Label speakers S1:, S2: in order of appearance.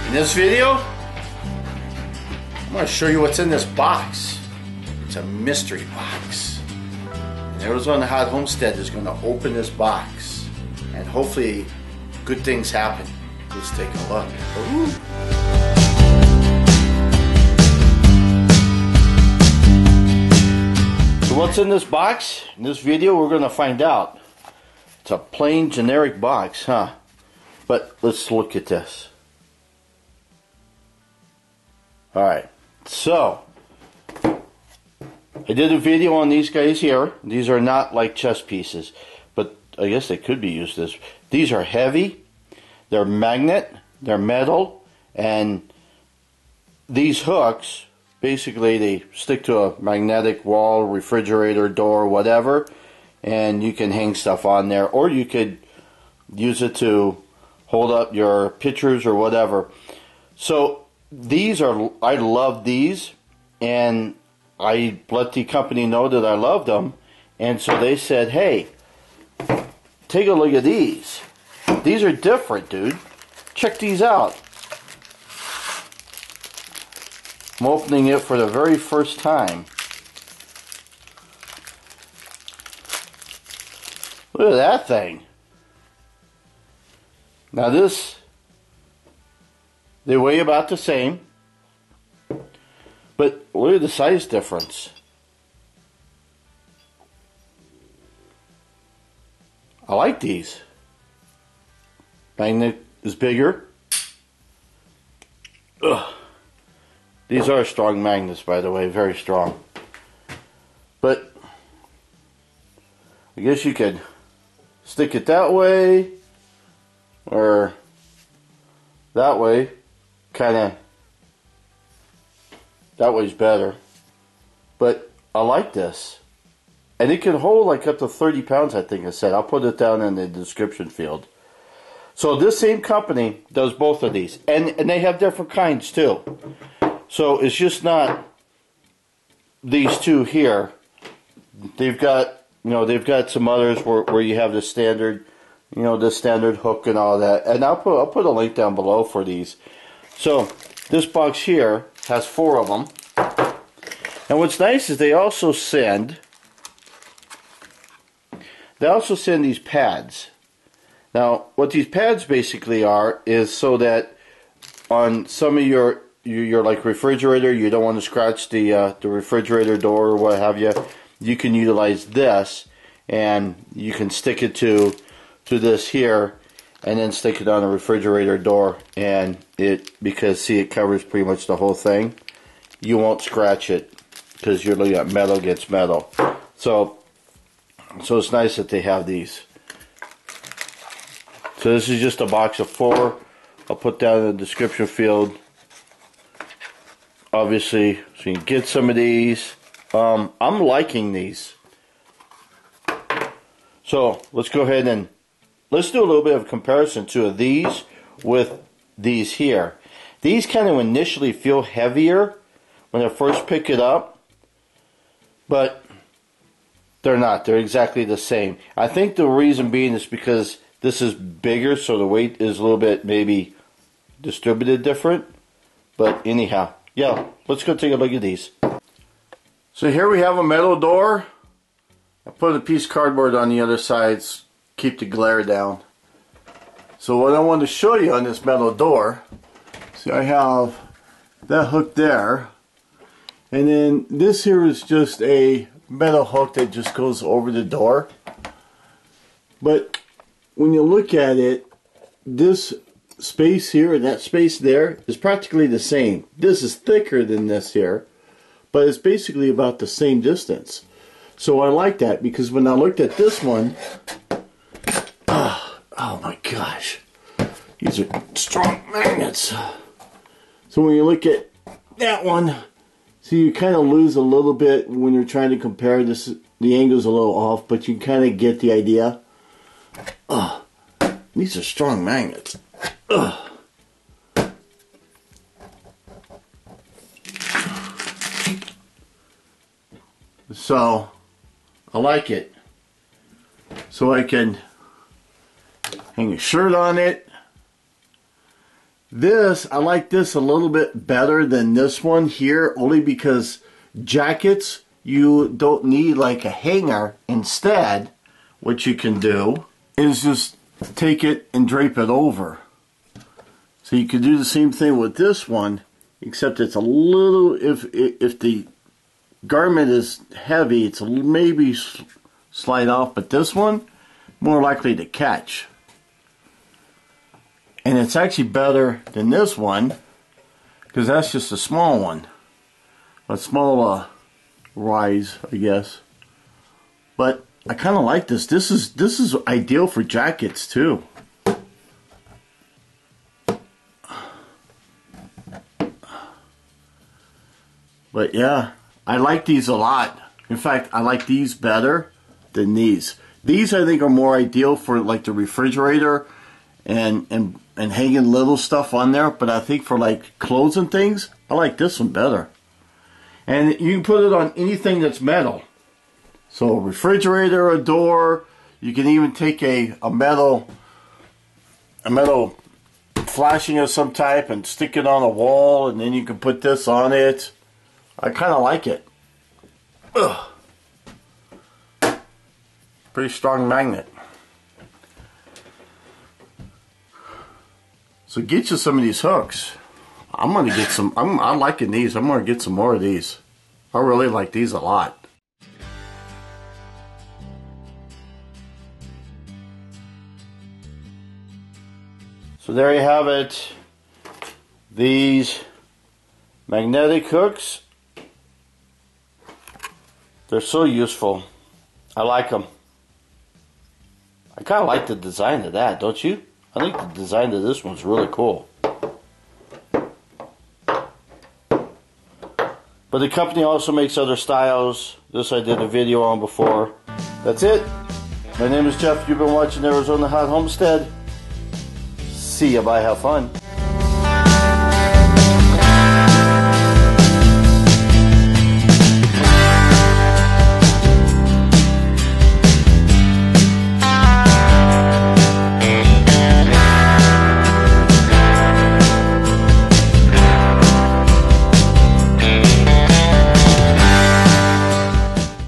S1: In this video, I'm going to show you what's in this box. It's a mystery box. And Arizona Hot Homestead is going to open this box, and hopefully good things happen. Let's take a look. Ooh. So what's in this box? In this video we're going to find out. It's a plain generic box, huh? But let's look at this. Alright, so I did a video on these guys here. These are not like chess pieces, but I guess they could be used as. These are heavy, they're magnet, they're metal, and these hooks, basically they stick to a magnetic wall, refrigerator door, whatever, and you can hang stuff on there, or you could use it to hold up your pictures or whatever. So these are, I love these, and I let the company know that I loved them, and so they said, hey, take a look at these. These are different, dude. Check these out. I'm opening it for the very first time. Look at that thing. Now this, they weigh about the same, but look at the size difference. I like these. Magnet is bigger. Ugh. These are strong magnets, by the way, very strong. But I guess you could stick it that way or that way. That way's better, but I like this, and it can hold like up to 30 pounds, I think I said. I'll put it down in the description field. So this same company does both of these, and they have different kinds too. So it's just not these two here. They've got, they've got some others where you have the standard, the standard hook and all that, and I'll put a link down below for these. So this box here has 4 of them. And what's nice is they also send these pads. Now, what these pads basically are is so that on some of your like refrigerator, you don't want to scratch the refrigerator door or what have you. You can utilize this, and you can stick it to this here, and then stick it on the refrigerator door, and because see, it covers pretty much the whole thing. You won't scratch it because you're looking at metal against metal. So it's nice that they have these. So this is just a box of 4. I'll put down in the description field, obviously, so you can get some of these. I'm liking these. So let's go ahead and let's do a little bit of comparison to these with these here. These kind of initially feel heavier when I first pick it up, but they're not. They're exactly the same. I think the reason being is because this is bigger, so the weight is a little bit maybe distributed different. But anyhow, yeah, let's go take a look at these. So here we have a metal door. I put a piece of cardboard on the other sides, keep the glare down. So what I want to show you on this metal door, see, I have that hook there, and then this here is just a metal hook that just goes over the door. But when you look at it, this space here and that space there is practically the same. This is thicker than this here, but it's basically about the same distance. So I like that, because when I looked at this one, oh my gosh, these are strong magnets. So when you look at that one, see, you kind of lose a little bit when you're trying to compare this. The angle's a little off, but you kind of get the idea. These are strong magnets. So I like it. So I can hang a shirt on it, This, I like this a little bit better than this one here, only because jackets, you don't need like a hanger. Instead, what you can do is just take it and drape it over. So you could do the same thing with this one, except it's a little, if the garment is heavy, it's maybe slide off, but this one, more likely to catch. And it's actually better than this one, because that's just a small one. A small rise, I guess. But I kind of like this. This is ideal for jackets too. But yeah, I like these a lot. In fact, I like these better than these. These I think are more ideal for like the refrigerator and hanging little stuff on there. But I think for like clothes and things, I like this one better. And you can put it on anything that's metal. So a refrigerator, a door. You can even take a metal flashing of some type and stick it on a wall, and then you can put this on it. I kind of like it. Ugh. Pretty strong magnet. So get you some of these hooks. I'm gonna get some. I'm liking these. I'm gonna get some more of these. I really like these a lot. So there you have it. These magnetic hooks. They're so useful. I like them. I kind of like the design of that, don't you? I think the design of this one's really cool. But the company also makes other styles. This I did a video on before. That's it. My name is Jeff. You've been watching Arizona Hot Homestead. See ya. Bye. Have fun.